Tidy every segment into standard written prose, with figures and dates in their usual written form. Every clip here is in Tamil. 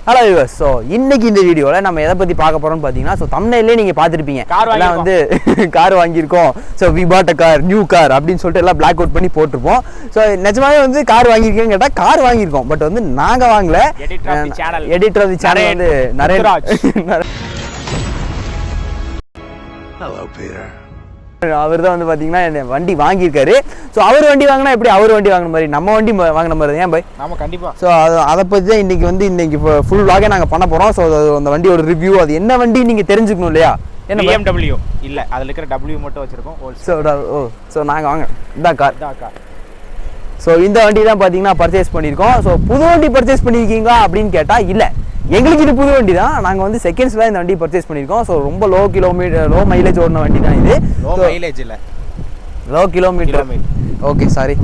Hello viewers. ஸோ இன்னைக்கு இந்த வீடியோவில் நம்ம எதை பற்றி பார்க்க போகிறோம்னு பார்த்தீங்கன்னா, ஸோ தம்ப்நெயிலே நீங்கள் பார்த்துருப்பீங்க, எல்லாம் வந்து கார் வாங்கியிருக்கோம். So we bought a car, new car அப்படின்னு சொல்லிட்டு எல்லாம் பிளாக் அவுட் பண்ணி போட்டிருப்போம். ஸோ நிஜமாவே வந்து கார் வாங்கியிருக்கேன்னு கேட்டால் கார் வாங்கியிருக்கோம், பட் வந்து நாங்கள் வாங்கல. எடிட்டர் ஆஃப் தி சேனல் வந்து நரேன்ராஜ். அவர் தான் வந்து பார்த்தீங்கன்னா என்ன வண்டி வாங்கியிருக்காரு. ஸோ அவர் வண்டி வாங்கினா எப்படி அவர் வண்டி வாங்கின மாதிரி நம்ம வண்டி வாங்கின மாதிரி ஏன் பாய்? நம்ம கண்டிப்பாக. ஸோ அதை பற்றி தான் இன்னைக்கு ஃபுல் விளாகே நாங்கள் பண்ண போகிறோம். ஸோ அந்த வண்டியோட ரிவ்யூ, அது என்ன வண்டி நீங்கள் தெரிஞ்சுக்கணும் இல்லையா? என்ன BMW இல்லை, அதில் இருக்கிற W மட்டும் வச்சுருக்கோம். ஸோ நாங்கள் வாங்க இதான் கார். ஸோ இந்த வண்டி தான் பார்த்தீங்கன்னா பர்ச்சேஸ் பண்ணியிருக்கோம். ஸோ புது வண்டி பர்ச்சேஸ் பண்ணியிருக்கீங்களா அப்படின்னு கேட்டால் இல்லை, எங்களுக்கு இது புது வண்டி தான். நாங்கள் வந்து செகண்ட்ஸில் இந்த வண்டி பர்ச்சேஸ் பண்ணியிருக்கோம். ஸோ ரொம்ப லோ மைலேஜ் ஓடின வண்டி தான் இது. Low kilometre okay sorry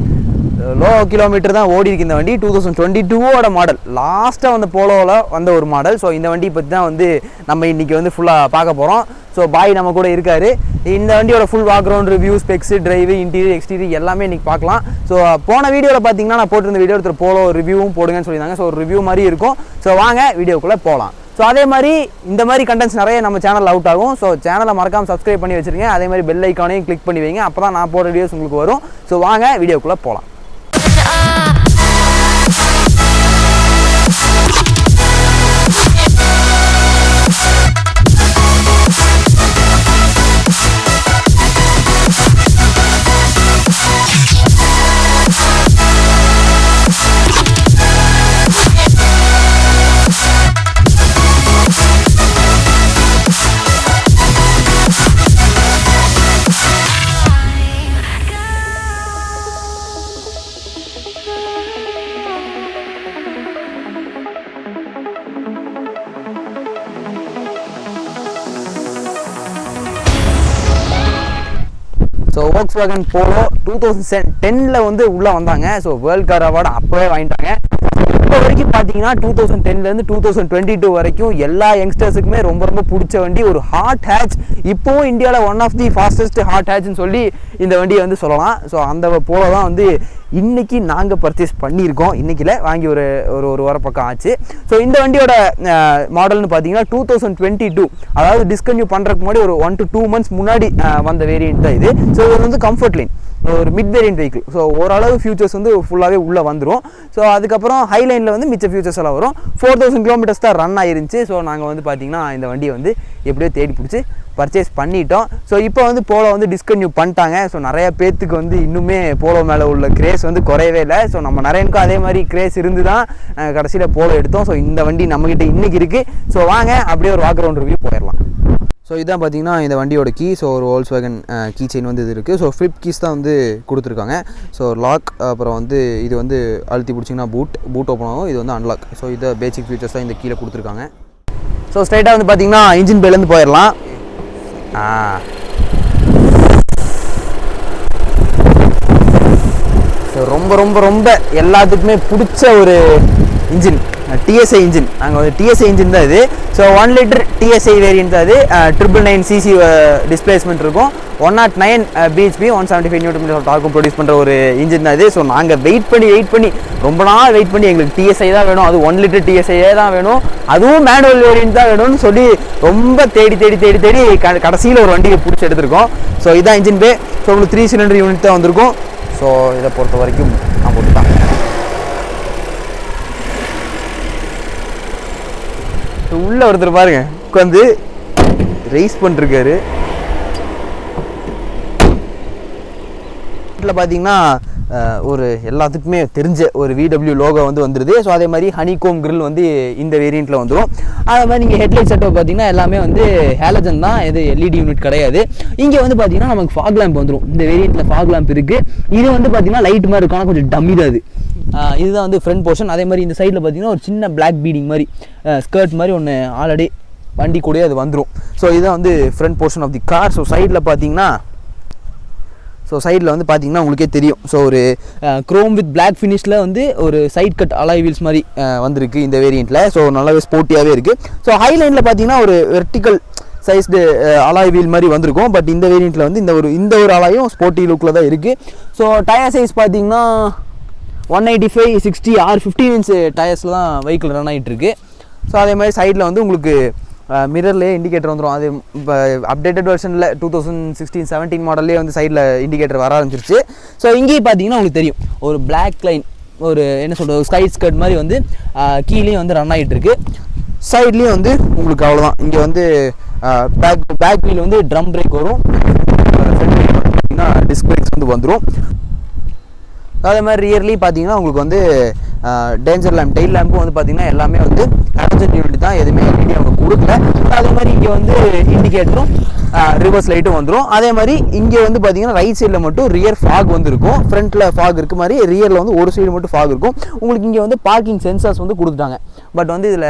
low kilometre தான் ஓடி இருக்கு இந்த வண்டி. 2022ஓட மாடல், லாஸ்ட்டாக வந்து போலோவில் வந்த ஒரு மாடல். ஸோ இந்த வண்டி பற்றி தான் வந்து நம்ம இன்றைக்கி வந்து ஃபுல்லாக பார்க்க போகிறோம். ஸோ பாய் நம்ம கூட இருக்காரு. இந்த வண்டியோட full background review, specs, drive, interior, exterior எல்லாமே இன்றைக்கி பார்க்கலாம். ஸோ போன வீடியோவில் பார்த்தீங்கன்னா நான் போட்டிருந்த வீடியோ ஒருத்தர் போலோ ரிவ்யூவும் போடுங்கன்னு சொல்லியிருந்தாங்க. ஸோ ஒரு ரிவ்யூ மாதிரி இருக்கும். ஸோ வாங்க வீடியோக்குள்ளே போகலாம். ஸோ அதே மாதிரி இந்த மாதிரி கண்டென்ட்ஸ் நிறைய நம்ம சேனல் அவுட் ஆகும். ஸோ சேனலை மறக்காமல் சப்ஸ்கிரைப் பண்ணி வச்சுருங்க. அதே மாதிரி பெல் ஐக்கானையும் கிளிக் பண்ணி வைங்க, அப்போ தான் நான் போடுற வீடியோஸ் உங்களுக்கு வரும். ஸோ வாங்க வீடியோக்குள்ளே போகலாம். ஸோ Volkswagen Polo 2010 வந்து உள்ளே வந்தாங்க. ஸோ வேர்ல்ட் கார் அவார்டு அப்போவே வாங்கிட்டாங்க. இப்போ வரைக்கும் பார்த்தீங்கன்னா 2010 2022 வரைக்கும் எல்லா யங்ஸ்டர்ஸுக்குமே ரொம்ப ரொம்ப பிடிச்ச வண்டி, ஒரு ஹாட் ஹேட்ச். இப்போவும் இந்தியாவில் one of the fastest hot ஹேட்ச்னு சொல்லி இந்த வண்டியை வந்து சொல்லலாம். ஸோ அந்த போலோ தான் வந்து இன்றைக்கி நாங்கள் பர்ச்சேஸ் பண்ணியிருக்கோம். இன்றைக்கில் வாங்கி ஒரு வாரம் பக்கம் ஆச்சு. ஸோ இந்த வண்டியோட மாடல்னு பார்த்தீங்கன்னா 2022, அதாவது டிஸ்கன்யூ பண்ணுறதுக்கு முன்னாடி ஒரு 1 to 2 months முன்னாடி வந்த வேரியன்ட் தான் இது. ஸோ இது வந்து கம்ஃபர்ட் லைன், ஒரு மிட் வேரியன்ட் வெஹிக்கிள். ஸோ ஓரளவு ஃபியூச்சர்ஸ் வந்து ஃபுல்லாகவே உள்ளே வந்துடும். ஸோ அதுக்கப்புறம் ஹைலைனில் வந்து மிச்ச ஃபியூச்சர்ஸ் எல்லாம் வரும். 4000 kilometers தான் ரன் ஆயிருந்துச்சு. ஸோ நாங்கள் வந்து பார்த்திங்கன்னா இந்த வண்டியை வந்து எப்படியோ தேடி பிடிச்சி பர்ச்சேஸ் பண்ணிட்டோம். ஸோ இப்போ வந்து போலோ வந்து டிஸ்கன்யூ பண்ணிட்டாங்க. ஸோ நிறைய பேர்த்துக்கு வந்து இன்னுமே போலோ மேலே உள்ள கிரேஸ் வந்து குறையவே இல்லை. ஸோ நம்ம நிறையனுக்கும் அதே மாதிரி கிரேஸ் இருந்து தான் நாங்கள் கடைசியில் போலோ எடுத்தோம். ஸோ இந்த வண்டி நம்மக்கிட்ட இன்றைக்கி இருக்குது. ஸோ வாங்க அப்படியே ஒரு வாக் ரவுண்ட் ரிவ்யூ போயிடலாம். ஸோ இதான் பார்த்தீங்கன்னா இந்த வண்டியோட கீ. ஸோ ஒரு Volkswagen கீ செயின் வந்து இது இருக்குது. ஸோ ஃப்ளிப் கீஸ் தான் வந்து கொடுத்துருக்காங்க. ஸோ லாக், அப்புறம் வந்து இது வந்து அழுத்தி பிடிச்சிங்கன்னா பூட் ஓப்பன் ஆகும். இது வந்து அன்லாக். ஸோ இதை பேசிக் ஃபீச்சர்ஸ் தான் இந்த கீழே கொடுத்துருக்காங்க. ஸோ ஸ்ட்ரைட்டாக வந்து பார்த்தீங்கன்னா இன்ஜின் பேலேருந்து போயிடலாம். ஸோ ரொம்ப ரொம்ப ரொம்ப எல்லாத்துக்குமே பிடிச்ச ஒரு இன்ஜின், TSI இன்ஜின். நாங்கள் வந்து TSI இன்ஜின் தான் இது. ஸோ 1 liter TSI வேரியன்ட் தான் அது. 999 cc டிஸ்பிளேஸ்மெண்ட் இருக்கும். 109 bhp, 175 Nm டார்க்கும் ப்ரொடியூஸ் பண்ணுற ஒரு இன்ஜின் தான் இது. ஸோ நாங்கள் வெயிட் பண்ணி ரொம்ப நாள் வெயிட் பண்ணி எங்களுக்கு TSI தான் வேணும், அது 1 liter TSI தான் வேணும், அதுவும் மேனுவல் வேரியன்ட் தான் வேணும்னு சொல்லி ரொம்ப தேடி கடைசியில் ஒரு வண்டியை பிடிச்சி எடுத்திருக்கோம். ஸோ இதான் இன்ஜின் பே. ஸோ உங்களுக்கு 3 cylinder யூனிட் தான் வந்திருக்கும். ஸோ இதை பொறுத்த வரைக்கும் நான் போட்டுட்டான். உள்ள ஒருத்தர் பாருங்க உட்காந்து ரேஸ் பண்ணிருக்காரு. வீட்டில் பார்த்தீங்கன்னா ஒரு எல்லாத்துக்குமே தெரிஞ்ச ஒரு VW லோகோ வந்து வந்துடுது. ஸோ அதே மாதிரி ஹனிகோம் கிரில் வந்து இந்த வேரியண்ட்டில் வந்துடும். அதே மாதிரி நீங்கள் ஹெட்லைட் செட்டப் பார்த்தீங்கன்னா எல்லாமே வந்து ஹேலஜன் தான், இது LED யூனிட் கிடையாது. இங்கே வந்து பார்த்தீங்கன்னா நமக்கு ஃபாக் லேம்ப் வந்துடும். இந்த வேரியண்ட்டில் ஃபாக் லேம்ப் இருக்குது. இது வந்து பார்த்தீங்கன்னா லைட் மாதிரி இருக்கும், ஆனால் கொஞ்சம் டம்மி தான் அது. இதுதான் வந்து ஃப்ரண்ட் போர்ஷன். அதே மாதிரி இந்த சைடில் பார்த்தீங்கன்னா ஒரு சின்ன பிளாக் பீடிங் மாதிரி ஸ்கர்ட் மாதிரி ஒன்று ஆல்ரெடி வண்டி கூடயே அது வந்துடும். ஸோ இதுதான் வந்து front portion of the car. So சைடில் பார்த்தீங்கன்னா உங்களுக்கே தெரியும். ஸோ ஒரு க்ரோம் வித் பிளாக் ஃபினிஷில் வந்து ஒரு சைட் கட் அலாய் வீல்ஸ் மாதிரி வந்திருக்கு இந்த வேரியண்ட்டில். ஸோ நல்லாவே ஸ்போர்ட்டியாகவே இருக்குது. ஸோ ஹைலைனில் பார்த்தீங்கன்னா ஒரு வெர்டிக்கல் சைஸ்டு அலாய் வீல் மாதிரி வந்திருக்கும். பட் இந்த வேரியண்ட்டில் வந்து இந்த ஒரு அலாயும் ஸ்போர்ட்டி லுக்கில் தான் இருக்குது. ஸோ டயர் சைஸ் பார்த்தீங்கன்னா 185/60 R 15 inch டயர்ஸில் தான் வெஹிக்கிள் ரன் ஆகிட்டு இருக்கு. ஸோ அதே மாதிரி சைடில் வந்து உங்களுக்கு மிரர்லேயே இண்டிகேட்டர் வந்துடும். அது இப்போ அப்டேட்டட் வெர்ஷனில் 2016-17 மாடல்லே வந்து சைடில் இண்டிகேட்டர் வர ஆரம்பிச்சிருச்சு. ஸோ இங்கேயும் பார்த்தீங்கன்னா உங்களுக்கு தெரியும் ஒரு பிளாக் லைன், ஒரு என்ன சொல்கிறது, ஸ்கை ஸ்கர்ட் மாதிரி வந்து கீழேயும் வந்து ரன் ஆகிட்டு இருக்கு. சைட்லேயும் வந்து உங்களுக்கு அவ்வளோதான். இங்கே வந்து பேக் வீல் வந்து ட்ரம் பிரேக் வரும், ஃப்ரண்ட் வீல் பார்த்தீங்கன்னா டிஸ்க் பிரேக்ஸ் வந்து வந்துடும். அதே மாதிரி ரியர்லேயும் பார்த்தீங்கன்னா உங்களுக்கு வந்து டேஞ்சர் லேம்ப், டெயில் லேம்பும் வந்து பார்த்தீங்கன்னா எல்லாமே வந்து ஹாலஜன் யூனிட் தான், எதுவுமே எல்இடி அவங்க கொடுக்கல. அதே மாதிரி இங்கே வந்து இண்டிகேட்டரும் ரிவர்ஸ் லைட்டும் வந்துடும். அதே மாதிரி இங்கே வந்து பார்த்தீங்கன்னா ரைட் சைடில் மட்டும் ரியர் ஃபாக் வந்து இருக்கும், ஃப்ரண்ட்டில் ஃபாக் இருக்க மாதிரி ரியரில் வந்து ஒரு சைடு மட்டும் ஃபாக் இருக்கும். உங்களுக்கு இங்கே வந்து பார்க்கிங் சென்சார்ஸ் வந்து கொடுத்துட்டாங்க. பட் வந்து இதில்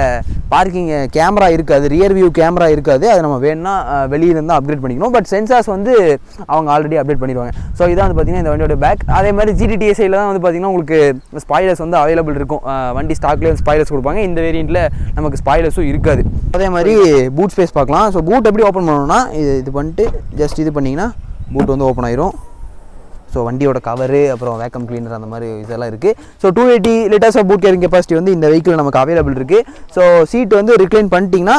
பார்க்கிங் கேமரா இருக்காது, ரியர் வியூ கேமரா இருக்காது. அதை நம்ம வேணும்னா வெளியிலேருந்து அப்கிரேட் பண்ணிக்கணும். பட் சென்சார்ஸ் வந்து அவங்க ஆல்ரெடி அப்டேட் பண்ணிடுவாங்க. ஸோ இதான் வந்து பார்த்தீங்கன்னா இந்த வண்டியோட பேக். அதே மாதிரி GTTSIயில் தான் வந்து பார்த்தீங்கன்னா உங்களுக்கு ஸ்பாய்லர்ஸ் வந்து அவைலபிள் இருக்கும். வண்டி ஸ்டாக்லேயே வந்து ஸ்பாய்லர்ஸ் கொடுப்பாங்க. இந்த வேரியண்ட்டில் நமக்கு ஸ்பாய்லர்ஸும் இருக்காது. அதே மாதிரி பூட் ஸ்பேஸ் பார்க்கலாம். ஸோ பூட் எப்படி ஓப்பன் பண்ணணும்னா இது பண்ணிட்டு ஜஸ்ட் இது பண்ணிங்கன்னா பூட் வந்து ஓப்பன் ஆயிரும். ஸோ வண்டியோட கவரு, அப்புறம் வேக்கம் கிளீனர், அந்த மாதிரி இதெல்லாம் இருக்குது. So 280 liters of boot carrying capacity வந்து இந்த வெஹிக்கிள் நமக்கு அவைலபிள் இருக்குது. ஸோ சீட் வந்து ரிக்ளைன் பண்ணிட்டீங்கன்னா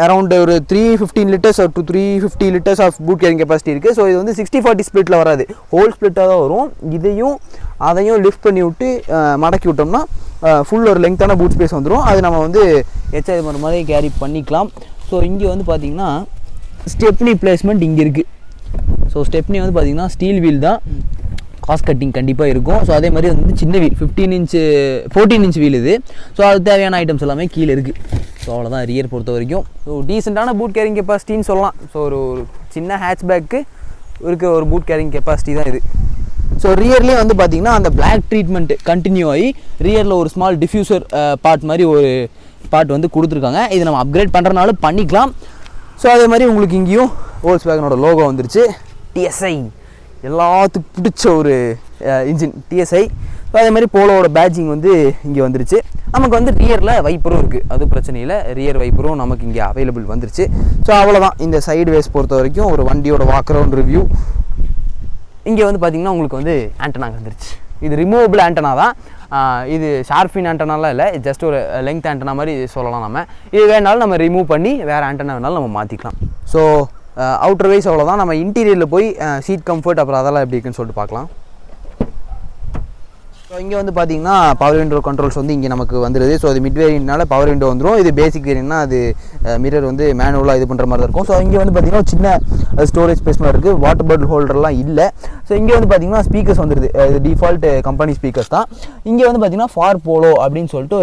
அரௌண்ட் ஒரு 315 liters to 350 liters of boot carrying capacity இருக்குது. ஸோ இது வந்து 60-40 ஸ்பிளிட்டில் வராது, ஹோல் ஸ்பிளிட்டாக தான் வரும். இதையும் அதையும் லிஃப்ட் பண்ணி விட்டு மடக்கி விட்டோம்னா ஃபுல் ஒரு லெங்க்த்தான பூட் ஸ்பேஸ் வந்துடும். அது நம்ம வந்து HI மாதிரி கேரி பண்ணிக்கலாம். ஸோ இங்கே வந்து பார்த்திங்கன்னா ஸ்டெப்னி பிளேஸ்மெண்ட் இங்கே இருக்குது. ஸோ ஸ்டெப்னி வந்து பார்த்திங்கன்னா ஸ்டீல் வீல் தான், காஸ்ட் கட்டிங் கண்டிப்பாக இருக்கும். ஸோ அதே மாதிரி வந்து சின்ன வீல் 14 inch வீல் இது. ஸோ அது தேவையான ஐட்டம்ஸ் எல்லாமே கீழே இருக்குது. ஸோ அவ்வளோதான் ரியர் பொறுத்த வரைக்கும். ஸோ டீசெண்டான பூட் கேரிங் கெப்பாசிட்டின்னு சொல்லலாம். ஸோ ஒரு சின்ன ஹேட்ச்பேக்கு இருக்க ஒரு பூட் கேரிங் கெப்பாசிட்டி தான் இது. ஸோ ரியர்லேயே வந்து பார்த்திங்கன்னா அந்த பிளாக் ட்ரீட்மெண்ட் கண்டினியூ ஆகி ரியரில் ஒரு ஸ்மால் டிஃப்யூசர் பார்ட் மாதிரி ஒரு பார்ட் வந்து கொடுத்துருக்காங்க. இது நம்ம அப்கிரேட் பண்ணுறனாலும் பண்ணிக்கலாம். ஸோ அதே மாதிரி உங்களுக்கு இங்கேயும் வோல்க்ஸ்வேகனோட லோகோ வந்துருச்சு. TSI எல்லாத்துக்கும் பிடிச்ச ஒரு இன்ஜின் TSI. ஸோ அதே மாதிரி போலோவோட பேட்ஜிங் வந்து இங்கே வந்துருச்சு. நமக்கு வந்து ரியரில் வைப்பரும் இருக்குது, அது பிரச்சனை இல்லை. ரியர் வைப்பரும் நமக்கு இங்கே அவைலபிள் வந்துருச்சு. ஸோ அவ்வளோதான் இந்த சைடு வேஸ் பொறுத்த வரைக்கும் ஒரு வண்டியோட வாக் அரவுண்ட் ரிவ்யூ. இங்கே வந்து பார்த்திங்கன்னா உங்களுக்கு வந்து ஆண்டனா வந்துருச்சு. இது ரிமூவபிள் ஆண்டனா தான், இது ஷார்ஃபின் ஆண்டனாலாம் இல்லை, ஜஸ்ட் ஒரு லெங்த் ஆண்டனா மாதிரி சொல்லலாம். நம்ம இது வேணாலும் நம்ம ரிமூவ் பண்ணி வேறு ஆண்டனா வேணாலும் நம்ம மாற்றிக்கலாம். ஸோ அவுட்டர் வைஸ் அவ்வளோதான். நம்ம இன்டீரியரில் போய் சீட் கம்ஃபர்ட் அப்புறம் அதெல்லாம் எப்படி இருக்குன்னு சொல்லிட்டு பார்க்கலாம். ஸோ இங்கே வந்து பார்த்தீங்கன்னா பவர் விண்டோ கண்ட்ரோல்ஸ் வந்து இங்கே நமக்கு வந்துடுது. ஸோ அது மிட் வேரியண்ட்னால பவர் விண்டோ வந்துடும். இது பேசிக் வேரியண்ட்னா அது மிரர் வந்து மேனுவலாக இது பண்ணுற மாதிரி தான் இருக்கும். ஸோ இங்கே வந்து பார்த்தீங்கன்னா சின்ன ஸ்டோரேஜ் ஸ்பேஸ் மாதிரி இருக்குது, வாட்டர் பாட்டில் ஹோல்டர்லாம் இல்லை. ஸோ இங்கே வந்து பார்த்தீங்கன்னா ஸ்பீக்கர்ஸ் வந்துடுது, இது டிஃபால்ட் கம்பெனி ஸ்பீக்கர்ஸ் தான். இங்கே வந்து பார்த்தீங்கன்னா ஃபார் போலோ அப்படின்னு சொல்லிட்டு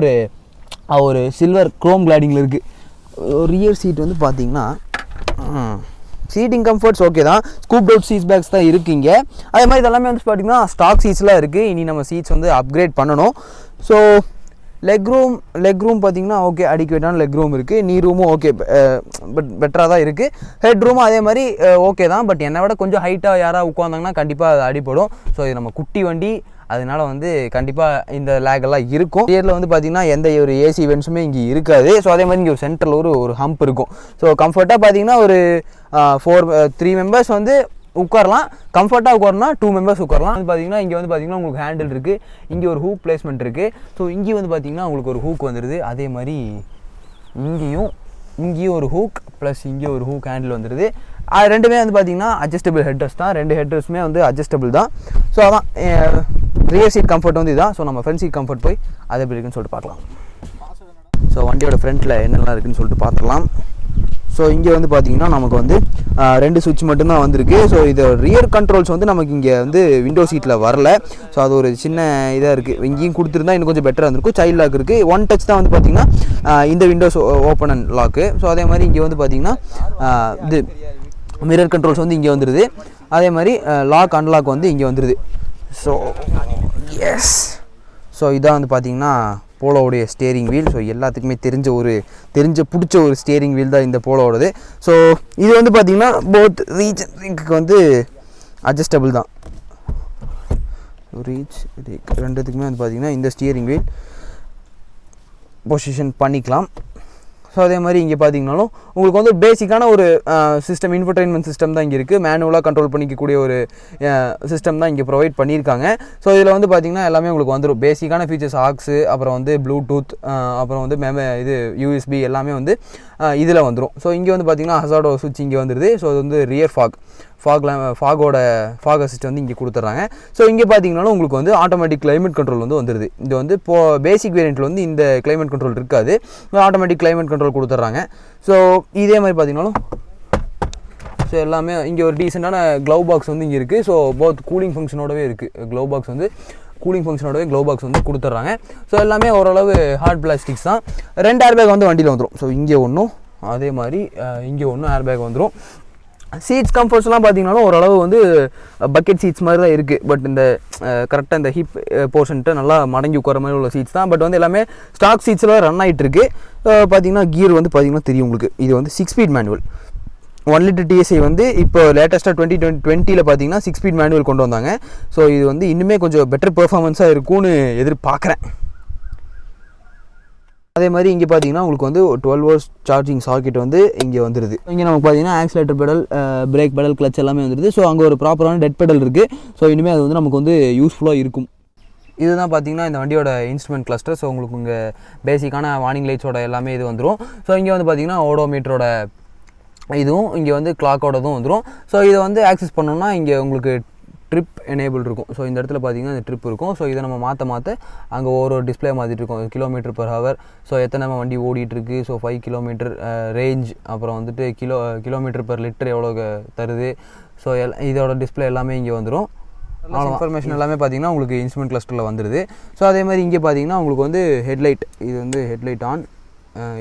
ஒரு சில்வர் க்ரோம் கிளாடிங்கில் இருக்குது. ரியர் சீட் வந்து பார்த்தீங்கன்னா சீட்டிங் கம்ஃபர்ட்ஸ் ஓகே தான், ஸ்கூப் அவுட் சீட்ஸ் பேக்ஸ் தான் இருக்குங்க. அதே மாதிரி இதெல்லாமே வந்து பார்த்திங்கன்னா ஸ்டாக் சீட்ஸ்லாம் இருக்குது. இனி நம்ம சீட்ஸ் வந்து அப்கிரேட் பண்ணணும். ஸோ லெக் ரூம் பார்த்திங்கன்னா ஓகே, அடிக்குவேட்டான லெக் ரூம் இருக்குது. நீ ரூமும் ஓகே, பட் பெட்டராக தான் இருக்குது. ஹெட் ரூமும் அதே மாதிரி ஓகே தான். பட் என்னை விட கொஞ்சம் ஹைட்டாக யாராவது உட்காந்தாங்கன்னா கண்டிப்பாக அது அடிப்படும். ஸோ இது நம்ம குட்டி வண்டி, அதனால வந்து கண்டிப்பாக இந்த லேகெல்லாம் இருக்கும். ரியரில் வந்து பார்த்திங்கன்னா எந்த ஒரு ஏசி வென்ட்ஸுமே இங்கே இருக்காது. ஸோ அதே மாதிரி இங்கே ஒரு சென்டரில் ஒரு ஹம்ப் இருக்கும். ஸோ கம்ஃபர்ட்டாக பார்த்திங்கன்னா ஒரு 3 மெம்பர்ஸ் வந்து உட்காரலாம். கம்ஃபர்ட்டாக உட்காரனா 2 மெம்பர்ஸ் உட்காரலாம். வந்து பார்த்திங்கன்னா இங்கே வந்து பார்த்திங்கன்னா உங்களுக்கு ஹேண்டில் இருக்குது, இங்கே ஒரு ஹூக் பிளேஸ்மெண்ட் இருக்குது. ஸோ இங்கே வந்து பார்த்திங்கன்னா உங்களுக்கு ஒரு ஹூக் வந்துடுது. அதே மாதிரி இங்கேயும் ஒரு ஹூக் ப்ளஸ் இங்கே ஒரு ஹூக் ஹேண்டில் வந்துடுது. அது ரெண்டுமே வந்து பார்த்திங்கன்னா அட்ஜஸ்டபிள் ஹெட்ரஸ் தான், 2 ஹெட்ரஸுமே வந்து அட்ஜஸ்டபிள் தான். ஸோ அதான் ரியர் சீட் கம்ஃபர்ட் வந்து இதுதான். ஸோ நம்ம ஃப்ரண்ட் சீட் கம்ஃபர்ட் போய் அது எப்படி இருக்குன்னு சொல்லிட்டு பார்க்கலாம். ஸோ வண்டியோட ஃப்ரண்ட்டில் என்னெல்லாம் இருக்குதுன்னு சொல்லிட்டு பார்த்துக்கலாம். ஸோ இங்கே வந்து பார்த்திங்கன்னா நமக்கு வந்து 2 சுவிட்ச் மட்டும்தான் வந்திருக்கு. ஸோ இது ரியர் கண்ட்ரோல்ஸ் வந்து நமக்கு இங்கே வந்து விண்டோ சீட்டில் வரல. ஸோ அது ஒரு சின்ன இதாக இருக்குது. இங்கேயும் கொடுத்துருந்தா இன்னும் கொஞ்சம் பெட்டராக இருந்திருக்கும். சைல்ட் லாக் இருக்குது. 1 டச் தான் வந்து பார்த்திங்கன்னா இந்த windows open and lock. So அதே மாதிரி இங்கே வந்து பார்த்திங்கன்னா இது மிரர் கண்ட்ரோல்ஸ் வந்து இங்கே வந்துடுது. அதே மாதிரி லாக் அன்லாக் வந்து இங்கே வந்துடுது. ஸோ எஸ், ஸோ இதான் வந்து பார்த்திங்கன்னா போலோவுடைய ஸ்டேரிங் வீல். ஸோ எல்லாத்துக்குமே பிடிச்ச ஒரு ஸ்டேரிங் வீல் தான் இந்த போலோவோடது. ஸோ இது வந்து பார்த்திங்கன்னா போத் ரீச் ரிங்க்கு வந்து அட்ஜஸ்டபிள் தான். ரீச் ரெண்டுத்துக்குமே வந்து பார்த்திங்கன்னா இந்த ஸ்டியரிங் வீல் பொசிஷன் பண்ணிக்கலாம். ஸோ அதே மாதிரி இங்கே பார்த்தீங்கன்னாலும் உங்களுக்கு வந்து பேசிக்கான ஒரு சிஸ்டம், இன்ஃபர்டைன்மெண்ட் சிஸ்டம் தான் இங்கே இருக்குது. மேனுவலாக கண்ட்ரோல் பண்ணிக்கக்கூடிய ஒரு சிஸ்டம் தான் இங்கே ப்ரொவைட் பண்ணியிருக்காங்க. ஸோ இதில் வந்து பார்த்திங்கன்னா எல்லாமே உங்களுக்கு வந்துடும். பேசிக்கான ஃபீச்சர்ஸ் ஆக்ஸு, அப்புறம் வந்து ப்ளூடூத், அப்புறம் வந்து இது யூஎஸ்பி எல்லாமே வந்து இதில் வந்துடும். ஸோ இங்கே வந்து பார்த்திங்கன்னா ஹசார்டோ சுவிட்ச் இங்கே வந்துடுது. ஸோ அது வந்து ரியர் ஃபாக் அசிஸ்ட் வந்து இங்கே கொடுத்துட்றாங்க. ஸோ இங்கே பார்த்தீங்கன்னாலும் உங்களுக்கு வந்து ஆட்டோமேட்டிக் கிளைமேட் கண்ட்ரோல் வந்து வந்துடுது. இது வந்து இப்போது பேசிக் வேரியண்ட்டில் வந்து இந்த கிளைமேட் கண்ட்ரோல் இருக்காது, ஆட்டோமேட்டிக் கிளைமேட் கண்ட்ரோல் கொடுத்துட்றாங்க. ஸோ இதே மாதிரி பார்த்தீங்கன்னாலும் ஸோ எல்லாமே இங்கே ஒரு டீசெண்டான க்ளவ் பாக்ஸ் வந்து இங்கே இருக்குது. ஸோ போத் கூலிங் ஃபங்க்ஷனோடவே இருக்குது. க்ளவ் பாக்ஸ் வந்து கொடுத்துட்றாங்க. ஸோ எல்லாமே ஓரளவு ஹார்ட் பிளாஸ்டிக்ஸ் தான். 2 ஏர் பேக் வந்து வண்டியில் வந்துடும். ஸோ இங்கே ஒன்றும், அதே மாதிரி இங்கே ஒன்றும் ஏர் பேக் வந்துடும். சீட்ஸ் கம்ஃபர்ட்ஸ்லாம் பார்த்தீங்கன்னாலும் ஓரளவு வந்து பக்கெட் சீட்ஸ் மாதிரி தான் இருக்குது. பட் இந்த கரெக்டாக இந்த ஹிப் போர்ஷன்ட்டு நல்லா மடங்கி உட்கார மாதிரி உள்ள சீட்ஸ் தான். பட் வந்து எல்லாமே ஸ்டாக் சீட்ஸில் ரன் ஆகிட்டு இருக்குது. பார்த்தீங்கன்னா கியர் வந்து பார்த்தீங்கன்னா தெரியும் உங்களுக்கு, இது வந்து 6 ஸ்பீட் மேனுவல். 1 லிட்டர் TSI வந்து இப்போ லேட்டஸ்ட்டாக 2020 பார்த்தீங்கன்னா 6 ஸ்பீட் மேனுவல் கொண்டு வந்தாங்க. ஸோ இது வந்து இன்னுமே கொஞ்சம் பெட்டர் பெர்ஃபார்மன்ஸாக இருக்கும்னு எதிர்பார்க்குறேன். அதே மாதிரி இங்கே பார்த்தீங்கன்னா உங்களுக்கு வந்து 12 volts சார்ஜிங் சாக்கெட் வந்து இங்கே வந்துடுது. இங்கே நமக்கு பார்த்தீங்கன்னா accelerator pedal, brake pedal, clutch எல்லாமே வந்துடுது. ஸோ அங்கே ஒரு ப்ராப்பரான டெட் பெடல் இருக்குது. ஸோ இனிமேல் அது வந்து நமக்கு வந்து யூஸ்ஃபுல்லாக இருக்கும். இதுதான் பார்த்தீங்கன்னா இந்த வண்டியோட இன்ஸ்ட்ருமெண்ட் கிளஸ்டர். ஸோ உங்களுக்கு இங்கே பேசிக்கான வார்னிங் லைட்ஸோட எல்லாமே இது வந்துடும். ஸோ இங்கே வந்து பார்த்தீங்கன்னா ஓடோமீட்டரோட இதுவும், இங்கே வந்து கிளாக்கோடதும் வந்துடும். ஸோ இதை வந்து ஆக்சஸ் பண்ணோம்னா இங்கே உங்களுக்கு ட்ரிப் எனேபிள் இருக்கும். ஸோ இந்த இடத்துல பார்த்தீங்கன்னா இந்த ட்ரிப் இருக்கும். ஸோ இதை நம்ம மாற்ற அங்கே ஒரு டிஸ்பிளே மாற்றிட்டு இருக்கோம். கிலோமீட்டர் பர் ஹவர், ஸோ எத்தனை வண்டி ஓடிட்டுருக்கு, ஸோ 5 கிலோமீட்டர் ரேஞ்ச், அப்புறம் வந்துட்டு கிலோமீட்டர் பர் லிட்டர் எவ்வளோ தருது. ஸோ இதோட டிஸ்பிளே எல்லாமே இங்கே வந்துடும். இன்ஃபர்மேஷன் எல்லாமே பார்த்தீங்கன்னா உங்களுக்கு இன்ஸ்ட்ருமெண்ட் கிளஸ்டரில் வந்துடுது. ஸோ அதே மாதிரி இங்கே பார்த்தீங்கன்னா உங்களுக்கு வந்து ஹெட்லைட், இது வந்து ஹெட்லைட் ஆன்,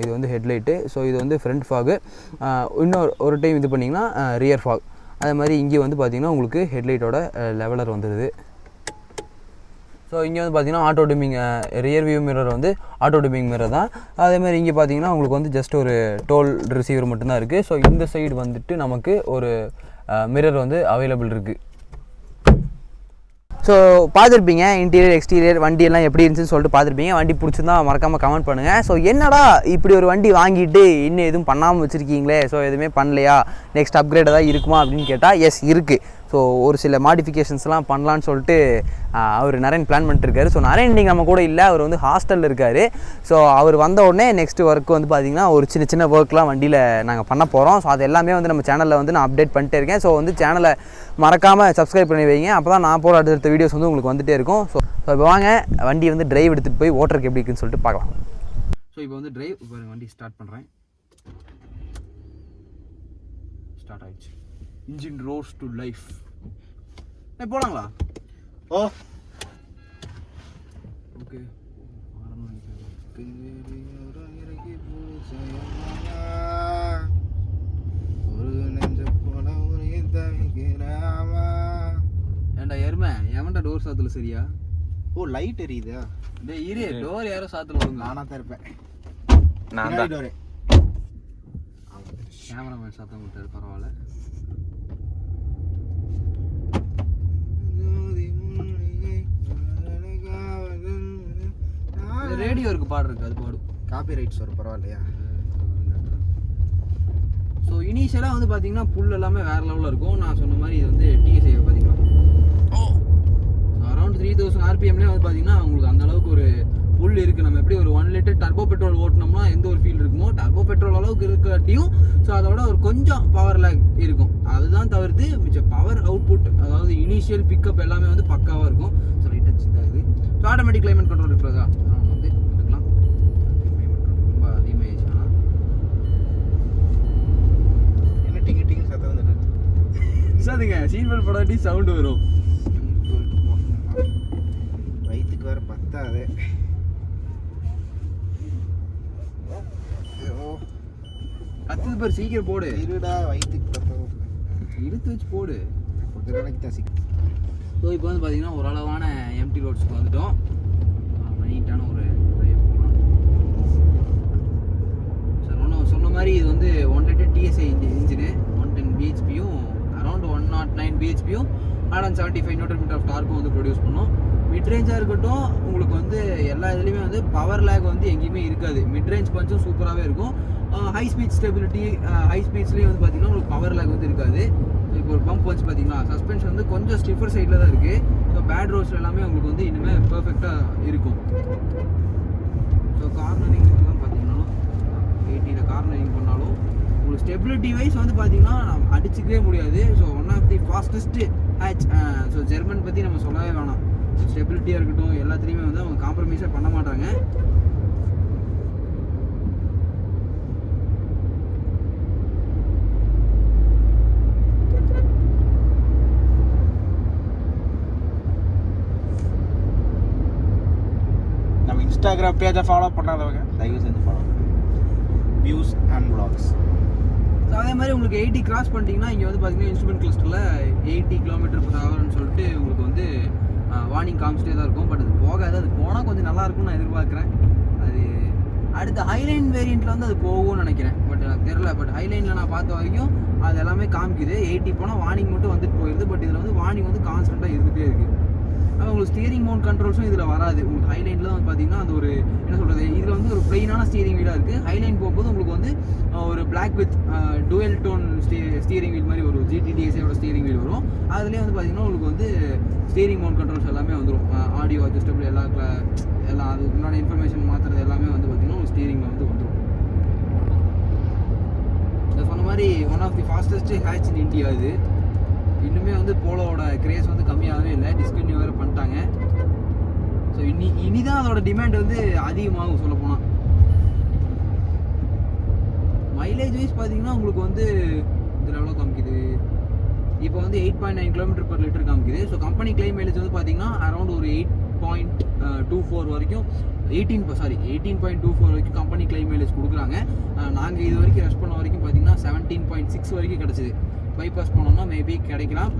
இது வந்து ஹெட்லைட்டு. ஸோ இது வந்து ஃப்ரண்ட் ஃபாகு. ஒரு டைம் இது பண்ணிங்கன்னா ரியர் ஃபாக். அதே மாதிரி இங்கே வந்து பார்த்திங்கன்னா உங்களுக்கு ஹெட்லைட்டோட லெவலர் வந்துடுது. ஸோ இங்கே வந்து பார்த்திங்கன்னா auto dimming, rear view mirror வந்து ஆட்டோ டிமிங் மிரர் தான். அதேமாதிரி இங்கே பார்த்திங்கன்னா உங்களுக்கு வந்து ஜஸ்ட் ஒரு டோல் ரிசீவர் மட்டும்தான் இருக்குது. ஸோ இந்த சைடு வந்துட்டு நமக்கு ஒரு மிரர் வந்து அவைலபிள் இருக்குது. ஸோ பார்த்துருப்பீங்க இன்டீரியர் எக்ஸ்டீரியர் வண்டியெல்லாம் எப்படி இருந்துச்சுன்னு சொல்லிட்டு பார்த்துருப்பீங்க. வண்டி பிடிச்சிருந்தா மறக்காமல் கமெண்ட் பண்ணுங்கள். ஸோ என்னடா இப்படி ஒரு வண்டி வாங்கிட்டு இன்னும் எதுவும் பண்ணாமல் வச்சுருக்கீங்களே, ஸோ எதுவுமே பண்ணலையா, நெக்ஸ்ட் அப்கிரேட் ஏதாவது இருக்குமா அப்படின்னு கேட்டால் எஸ் இருக்குது. ஸோ ஒரு சில மாடிஃபிகேஷன்ஸ்லாம் பண்ணலான்னு சொல்லிட்டு அவர் நரேன் பிளான் பண்ணிட்டுருக்காரு. ஸோ நரேன் இன்றைக்கி நம்ம கூட இல்லை, அவர் வந்து ஹாஸ்டலில் இருக்கார். ஸோ அவர் வந்த உடனே நெக்ஸ்ட் ஒர்க் வந்து பார்த்திங்கன்னா ஒரு சின்ன ஒர்க்லாம் வண்டியில் நாங்கள் பண்ண போகிறோம். ஸோ அது எல்லாமே வந்து நம்ம சேனலில் வந்து நான் அப்டேட் பண்ணிட்டே இருக்கேன். ஸோ வந்து சேனலை மறக்காமல் சப்ஸ்கிரைப் பண்ணி வைங்க. அப்போ தான் நான் போகிற அடுத்த வீடியோஸ் வந்து உங்களுக்கு வந்துகிட்டே இருக்கும். ஸோ இப்போ வாங்க வண்டி வந்து டிரைவ் எடுத்துகிட்டு போய் ஓட்டுறதுக்கு எப்படி இருக்குன்னு சொல்லிட்டு பார்க்கலாம். ஸோ இப்போ வந்து டிரைவ் வண்டி ஸ்டார்ட் பண்ணுறேன். ஸ்டார்ட் ஆயிடுச்சு. Engine rose to life. போலாங்களா? Oh okay. ஏண்டா எருமை, எவன்டா டோர் சாத்துல சரியா? ஓ லைட் எரியுதா? டேய் இரு, டோர் யாரோ சாத்துல வருங்க. நானா தான் இருப்பேன். நான் தான். டோர் கேமராமேன் சத்தம் விட்டாரு, பரவாயில்ல. ரேடியோ இருக்கு, பாடு இருக்கு, அது பாடும். காப்பி ரைட்ஸ் வரும், பரவாயில்லையா? ஸோ இனிஷியலாக வந்து பார்த்தீங்கன்னா புல் எல்லாமே வேறு லெவலில் இருக்கும். நான் சொன்ன மாதிரி இது வந்து TSI பார்த்தீங்கன்னா அரௌண்ட் 3000 RPMலேயே வந்து பார்த்தீங்கன்னா உங்களுக்கு அந்தளவுக்கு ஒரு புல் இருக்குது. நம்ம எப்படி ஒரு 1 லிட்டர் டர்போ பெட்ரோல் ஓட்டினோம்னா எந்த ஒரு ஃபீல் இருக்குமோ, டர்போ பெட்ரோல் அளவுக்கு இருக்காட்டியும் ஸோ அதோட ஒரு கொஞ்சம் பவர் லேக் இருக்கும். அதுதான் தவிர்த்து மிச்சம் பவர் அவுட்புட், அதாவது இனிஷியல் பிக்கப் எல்லாமே வந்து பக்காவாக இருக்கும். ஸோ லைட்டாக சின்னதாக இருக்குது. ஸோ ஆட்டோமேட்டிக் கிளைமேட் கண்ட்ரோல் இருக்கிறதா வந்து எடுத்துக்கலாம். ரொம்ப அதிகமாகிடுச்சுன்னா என்ன டிங்கு டிங்கு சத்தம் வந்துட்டு சாதுங்க, சீட் பெல்ட் போடாட்டி சவுண்டு வரும். வயிற்றுக்கு வேறு பத்தாது. கத்துது பேர், சீக்கிரம் போடு. இருடா, வயிற்றுக்கு பத்தவும் இழுத்து வச்சு போடு. கொஞ்ச நாளைக்கு தான் சீக்கிரம். ஸோ இப்போ வந்து பார்த்தீங்கன்னா ஒரு அளவான எம்டி ரோட்ஸ்க்கு வந்துட்டோம். நீட்டான ஒரு டிரைவ் போகலாம். சார் ஒன்றும் சொன்ன மாதிரி இது வந்து 1 லிட்டர் TSI இன்ஜினு, 110 bhpயும் அரௌண்ட் 109 bhpயும் 175 Nm ஆஃப் டார்க்கும் வந்து ப்ரொடியூஸ் பண்ணோம். மிட் ரேஞ்சாக இருக்கட்டும் உங்களுக்கு வந்து எல்லா இதுலேயுமே வந்து பவர் லேக் வந்து எங்கேயுமே இருக்காது. மிட் ரேஞ்ச் கொஞ்சம் சூப்பராகவே இருக்கும். ஹை ஸ்பீட் ஸ்டெபிலிட்டி, ஹை ஸ்பீட்ஸ்லேயும் வந்து பார்த்தீங்கன்னா உங்களுக்கு பவர் லேக் வந்து இருக்காது. இப்போ ஒரு பம்ப் வச்சு பார்த்தீங்கன்னா சஸ்பென்ஷன் வந்து கொஞ்சம் ஸ்டிஃபர் சைடில் தான் இருக்குது. ஸோ பேட் ரோட்ஸ் எல்லாமே உங்களுக்கு வந்து இனிமேல் பர்ஃபெக்டாக இருக்கும். ஸோ கார்னரிங் தான் பார்த்தீங்கன்னா 80 கார்னரிங் பண்ணாலும் உங்களுக்கு ஸ்டெபிலிட்டி வைஸ் வந்து பார்த்தீங்கன்னா அடிச்சுக்கவே முடியாது. So one of the fastest hatch. So German பற்றி நம்ம சொல்லவே வேணாம். ஸ்டெபிலிட்டியாக இருக்கட்டும் எல்லாத்துலேயுமே வந்து அவங்க காம்ப்ரமைஸே பண்ண மாட்டாங்க. நம்ம இன்ஸ்டாகிராம் பேஜை ஃபாலோ பண்ணாதவங்க தயவு செஞ்சு follow views and vlogs. So அதே மாதிரி உங்களுக்கு 80 கிராஸ் பண்ணிட்டீங்கன்னா இங்கே வந்து பார்த்தீங்கன்னா இன்ஸ்ட்ருமெண்ட் கிளஸ்டரில் 80 km/hன்னு சொல்லிட்டு உங்களுக்கு வந்து வார்னிங் காமிச்சிட்டே தான் இருக்கும். பட் அது போகாது. அது போனால் கொஞ்சம் நல்லா இருக்கும்னு நான் எதிர்பார்க்குறேன். அது அடுத்த ஹைலைன் வேரியண்ட்டில் வந்து அது போகும்னு நினைக்கிறேன். பட் எனக்கு தெரில. பட் ஹைலைனில் நான் பார்த்த வரைக்கும் அது எல்லாமே காமிக்குது. 80 போனால் வார்னிங் மட்டும் வந்துட்டு போயிடுது. பட் இதில் வந்து வார்னிங் வந்து கான்ஸ்டண்ட்டாக இருந்துகிட்டே இருக்குது. ஆனால் உங்களுக்கு ஸ்டியரிங் மவுண்ட் கண்ட்ரோல்ஸும் இதில் வராது. உங்களுக்கு ஹைலைனில் வந்து பார்த்தீங்கன்னா அது ஒரு என்ன சொல்கிறது, இதில் வந்து ஒரு பிளெயினான ஸ்டியரிங் வீலாக இருக்குது. ஹைலைன் போகும்போது உங்களுக்கு வந்து ஒரு black with dual tone steering wheel மாதிரி ஒரு GTDSயோட ஸ்டியரிங் வீல் வரும். அதுலேயே வந்து பார்த்தீங்கன்னா உங்களுக்கு வந்து ஸ்டியரிங் மவுண்ட் கண்ட்ரோல்ஸ் எல்லாமே வந்துடும். ஆடியோ அட்ஜஸ்டபிள் எல்லாம் அது முன்னாடி இன்ஃபர்மேஷன் மாற்றுறது எல்லாமே வந்து பார்த்தீங்கன்னா உங்களுக்கு ஸ்டியரிங்கில் வந்து வந்துடும். சொன்ன மாதிரி one of the fastest hatch in India இது. இன்னுமே வந்து போலோவோட கிரேஸ் வந்து கம்மியாகவே இல்லை. டிஸ்கன்டினியூ வேறு பண்ணிட்டாங்க. ஸோ இனிதான் அதோட டிமாண்ட் வந்து அதிகமாகும் சொல்லப்போனால். மைலேஜ் வைஸ் பார்த்தீங்கன்னா உங்களுக்கு வந்து இதில் எவ்வளோ காமிக்குது, இப்போ வந்து 8.9 km/L காமிக்குது. ஸோ கம்பெனி கிளைம் மைலேஜ் வந்து பார்த்தீங்கன்னா அரௌண்ட் ஒரு 8.24 வரைக்கும் 18.24 வரைக்கும் கம்பெனி கிளைம் மைலேஜ் கொடுக்குறாங்க. நாங்கள் இது வரைக்கும் ரெஸ்ட் பண்ண வரைக்கும் பார்த்தீங்கன்னா 17.6 வரைக்கும் கிடச்சிது. பைபாஸ் போனோம்னா மேபி கிடைக்கலாம்.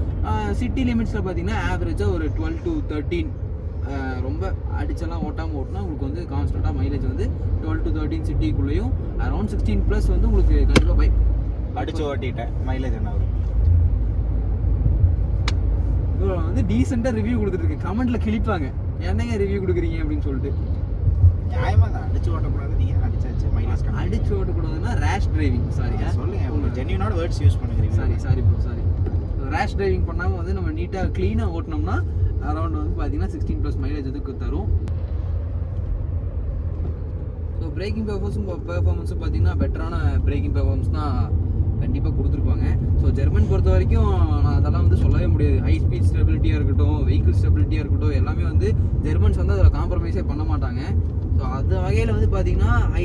சிட்டி லிமிட்ஸில் பார்த்தீங்கன்னா ஆவரேஜாக ஒரு 12 to 13. ரொம்ப அடிச்செல்லாம் ஓட்டாமல் ஓட்டினா உங்களுக்கு வந்து கான்ஸ்டண்ட்டாக மைலேஜ் வந்து 12 to 13 சிட்டிக்குள்ளேயும் அரௌண்ட் 16+ வந்து உங்களுக்கு கண்டிப்பாக அடிச்சு ஓட்டிட்டேன். மைலேஜ் என்ன வரும்? வந்து டீசெண்டாக ரிவ்யூ கொடுத்துருக்கு. கமெண்ட்டில் கிழிப்பாங்க, என்னங்க ரிவ்யூ கொடுக்குறீங்க அப்படின்னு சொல்லிட்டு. நியாயமாக தான் அடிச்சு ஓட்டக்கூடாது. நீங்கள் அடிச்சாச்சு மைலேஜ் அடிச்சு ஓட்டக்கூடாதுன்னா ரேஷ் டிரைவிங். சாரி சொல்லுங்க, உங்கள் ஜென்யூனோட வேர்ட்ஸ் யூஸ் பண்ணுறீங்க. Sorry bro sorry. Rash driving பண்ணாமல் வந்து நம்ம நீட்டாக க்ளீனாக ஓட்டினோம்னா அரௌண்ட் வந்து பார்த்தீங்கன்னா 16+ மைலேஜ் வந்து தரும். ஸோ பிரேக்கிங் பெர்ஃபார்மன்ஸும் பார்த்தீங்கன்னா பெட்டரான பிரேக்கிங் பெர்ஃபார்மன்ஸ் தான் கண்டிப்பாக கொடுத்துருப்பாங்க. ஸோ ஜெர்மன் பொறுத்த வரைக்கும் நான் அதெல்லாம் வந்து சொல்லவே முடியாது. ஹை ஸ்பீட் ஸ்டெபிலிட்டியாக இருக்கட்டும், வெஹிக்கிள் ஸ்டெபிலிட்டியாக இருக்கட்டும், எல்லாமே வந்து ஜெர்மன்ஸ் வந்து அதில் காம்ப்ரமைஸே பண்ண மாட்டாங்க. ஸோ அந்த வகையில் வந்து பார்த்தீங்கன்னா ஹை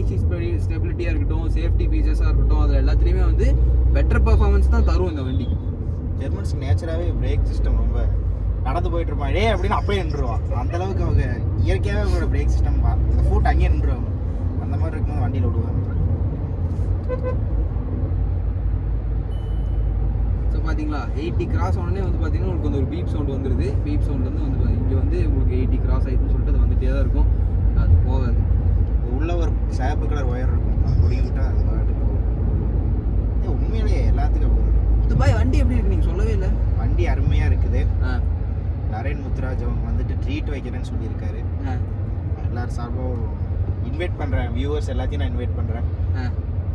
ஸ்டெபிலிட்டியாக இருக்கட்டும், சேஃப்டி ஃபீச்சர்ஸாக இருக்கட்டும், அதில் எல்லாத்துலேயுமே வந்து பெட்டர் பெர்ஃபார்மன்ஸ் தான் தரும் இந்த வண்டி. ஜெர்மன்ஸ் நேச்சராகவே பிரேக் சிஸ்டம் ரொம்ப நடந்து போயிட்டு இருப்பான் அப்படின்னு அப்பயே நின்றுவான். அந்தளவுக்கு அவங்க இயற்கையாகவே அவங்களோட பிரேக் சிஸ்டம் அந்த ஃபுட் அங்கேயே நின்றுவாங்க. அந்த மாதிரி இருக்கும்போது வண்டியில் விடுவாங்க. ஸோ பார்த்தீங்களா 80 கிராஸ் உடனே வந்து பார்த்தீங்கன்னா உங்களுக்கு வந்து ஒரு பீப் சவுண்ட் வந்துடுது. பீப் சவுண்ட் வந்து இங்கே வந்து உங்களுக்கு 80 கிராஸ் ஆகிடுன்னு சொல்லிட்டு அது வந்துகிட்டே தான் இருக்கும். அது போகாது. உள்ள ஒரு சேப்பு கலர் ஒயர் இருக்கும், அது முடிக்கிட்டா அது பாட்டுக்கு போகும். உண்மையிலேயே எல்லாத்துக்கும் போகுது. துபாய் வண்டி எப்படி இருக்கு நீங்கள் சொல்லவே இல்லை. வண்டி அருமையாக இருக்குது. நரேன் முத்துராஜ் அவங்க வந்துட்டு ட்ரீட் வைக்கிறேன்னு சொல்லியிருக்காரு. எல்லாரும் சார்பாகவும் இன்வைட் பண்ணுறேன். வியூவர்ஸ் எல்லாத்தையும் நான் இன்வைட் பண்ணுறேன்.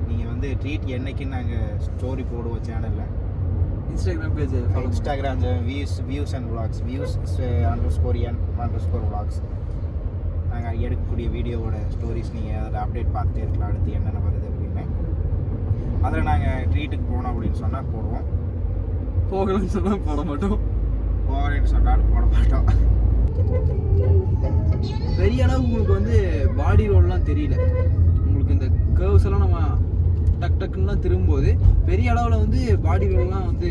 நீங்கள் வந்து ட்ரீட் என்னைக்குன்னு நாங்கள் ஸ்டோரி போடுவோம் சேனலில். Instagram page Instagram views and vlogs _vlogs. நாங்கள் எடுக்கக்கூடிய வீடியோவோட ஸ்டோரிஸ் நீங்கள் அதில் அப்டேட் பார்த்துட்டே இருக்கலாம். அடுத்து என்னென்ன வருது அப்படின்னு அதில் நாங்கள் ட்ரீட்டுக்கு போனோம் அப்படின்னு சொன்னால் போடுவோம். போகலன்னு சொன்னால் போட மாட்டோம். போகலன்னு சொன்னாலும் போட மாட்டோம். பெரிய அளவுக்கு உங்களுக்கு வந்து பாடி ரோல்லாம் தெரியல. உங்களுக்கு இந்த கர்வ்ஸ் எல்லாம் நம்ம டக்குன்னுலாம் திரும்பும்போது பெரிய அளவில் வந்து பாடி ரோல்லாம் வந்து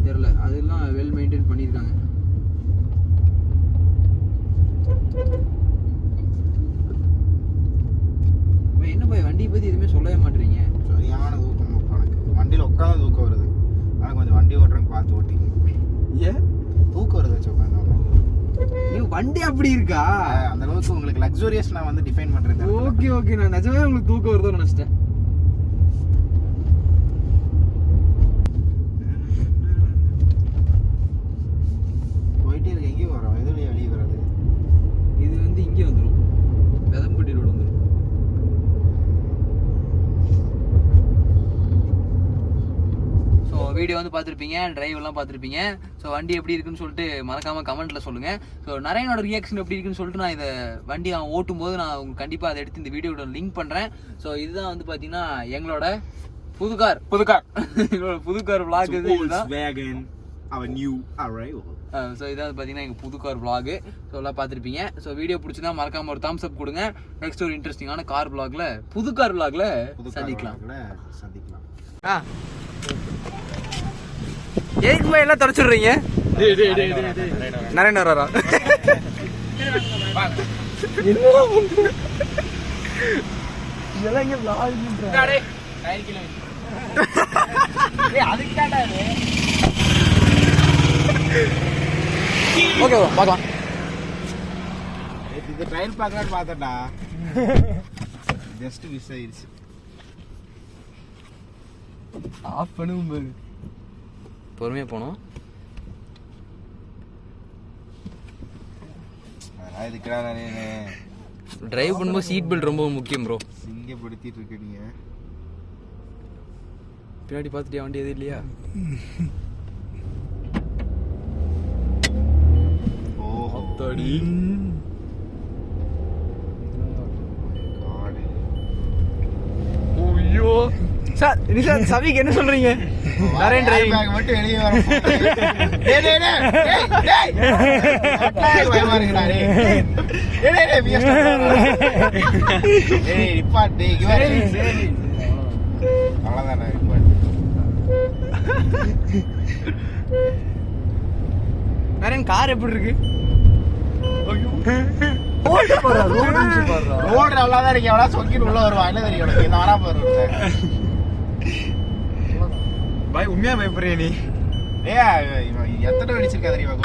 தெரில. அதெல்லாம் வெல் மெயின்டைன் பண்ணியிருக்காங்க. என்ன போய் வண்டியை பற்றி எதுவுமே சொல்லவே மாட்டேறீங்க. சரியான தூக்கம் எனக்கு வண்டியில் உட்காந்து தூக்கம் வருது. ஆனால் கொஞ்சம் வண்டி ஓட்டுறேன்னு பார்த்து ஓட்டிங்க. ஏன் தூக்கம் வருது வச்சு உட்காந்து வண்டி அப்படி இருக்கா? அந்த அளவுக்கு உங்களுக்கு லக்ஸூரியஸ் நான் வந்து டிஃபைன் பண்ணுறேன். ஓகே நான் நிஜமே உங்களுக்கு தூக்கம் வருதோன்னு நினச்சிட்டேன். போயிட்டே இருக்கு. எங்கேயும் வரோம், எதுலையும் வெளியே வராது. வீடியோ வந்து பார்த்துருப்பீங்க, டிரைவ் எல்லாம் பார்த்துருப்பீங்க. ஸோ வண்டி எப்படி இருக்குன்னு சொல்லிட்டு மறக்காம கமெண்ட்ல சொல்லுங்க. ஸோ நரேனோட ரியாக்ஷன் எப்படி இருக்குன்னு சொல்லிட்டு நான் இதை வண்டி அவன் ஓட்டும் போது நான் உங்களுக்கு கண்டிப்பாக அதை எடுத்து இந்த வீடியோட லிங்க் பண்றேன். ஸோ இதுதான் வந்து பார்த்தீங்கன்னா எங்களோட புது கார் எங்களோட புது கார் vlog இதுதான். our new arrival. ஸோ இதான் பார்த்தீங்கன்னா எங்கள் புது கார் vlog. ஸோ எல்லாம் பார்த்துருப்பீங்க. ஸோ வீடியோ பிடிச்சினா மறக்காம ஒரு thumbs up கொடுங்க. நெக்ஸ்ட் ஒரு இன்ட்ரெஸ்டிங்கான கார் vlogல புது கார் vlogல சந்திக்கலாம். எதுக்குமே எல்லாம் தொடச்சிடுறீங்க? நரேன் வரா இதெல்லாம் இங்கே vlog ஓகே பார்க்கலாம். இது ட்ரையல் பார்க்கலான்னு பார்த்தேன்டா, ஜஸ்ட் மிஸ் ஆயிடுச்சு. ஆஃப் பண்ணும் போது பொறுமையாக போனோம். இதுக்குடா நிறைய டிரைவ் பண்ணும்போது சீட் பெல்ட் ரொம்ப முக்கியம் ப்ரோ. சிங்கப்படுத்திட்டு இருக்க நீங்க. பின்னாடி பார்த்துட்டியா வண்டி எது இல்லையா? ஐயோ சார் நிஷாந்த் சவிக்கு என்ன சொல்றீங்க? நரேன் டிரைவிங் மட்டும் வெளியே வர. டேய் டேய் டேய் டேய் பயமா இருக்குடா டேய். டேய் டேய் பிஎஸ் டேய் ரிப்பார்ட் டேய் கிவரே டேய். அவ்வளவுதான் ரிப்பார்ட். நரேன் கார் எப்படி இருக்கு? ரோடு நல்லா தான் இருக்கு. எவ்வளோ சொங்கிட்டு உள்ள வருவான் என்ன தெரியும் உனக்கு? இந்த வரா போறேன் பாய். உண்மையா பயப்படுறிய நீ? எத்தனை அடிச்சிருக்கா தெரியுமா?